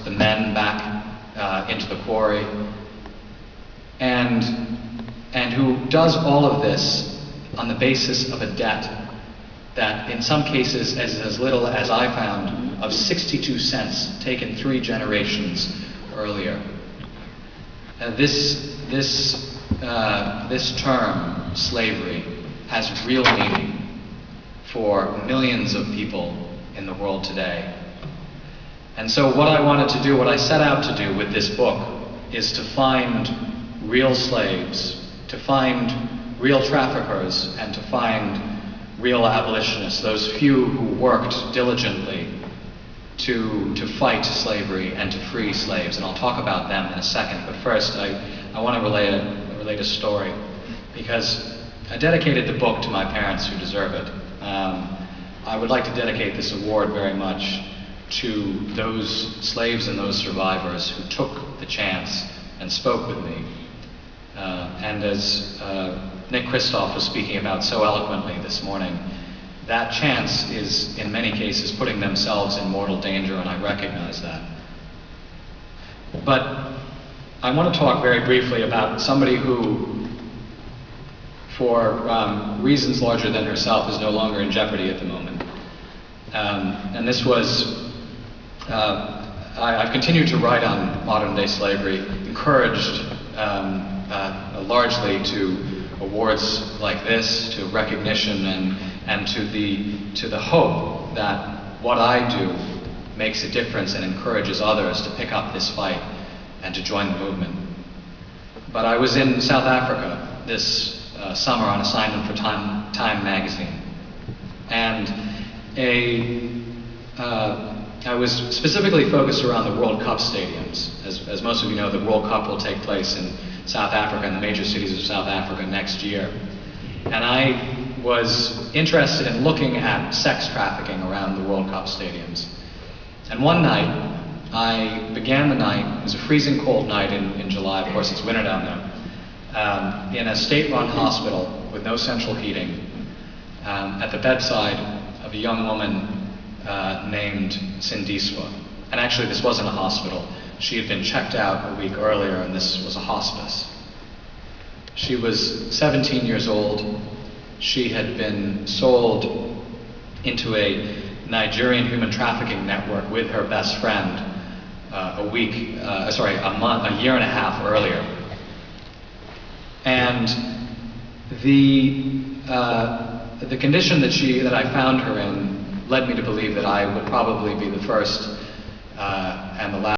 the men back into the quarry, and who does all of this on the basis of a debt that in some cases is as little as I found of 62 cents taken 3 generations earlier. This term, slavery, has real meaning for millions of people in the world today. And so what I wanted to do, what I set out to do with this book, is to find real slaves, to find real traffickers, and to find real abolitionists, those few who worked diligently to fight slavery and to free slaves. And I'll talk about them in a second, but first I want to relate a story, because I dedicated the book to my parents who deserve it. I would like to dedicate this award very much to those slaves and those survivors who took the chance and spoke with me. And as Nick Kristof was speaking about so eloquently this morning, that chance is in many cases putting themselves in mortal danger, and I recognize that. But I want to talk very briefly about somebody who, for reasons larger than herself, is no longer in jeopardy at the moment. And this was, I've continued to write on modern day slavery, encouraged largely to awards like this, to recognition, and to the hope that what I do makes a difference and encourages others to pick up this fight and to join the movement. But I was in South Africa this summer on assignment for Time magazine, and I was specifically focused around the World Cup stadiums. As most of you know, the World Cup will take place in South Africa, in the major cities of South Africa next year. And I was interested in looking at sex trafficking around the World Cup stadiums. And one night, I began the night, it was a freezing cold night in July, of course it's winter down there, in a state-run hospital with no central heating, at the bedside of a young woman named Sindiswa. And actually this wasn't a hospital. She had been checked out a week earlier, and this was a hospice. She was 17 years old. She had been sold into a Nigerian human trafficking network with her best friend a year and a half earlier. And the condition that I found her in led me to believe that I would probably be the first and the last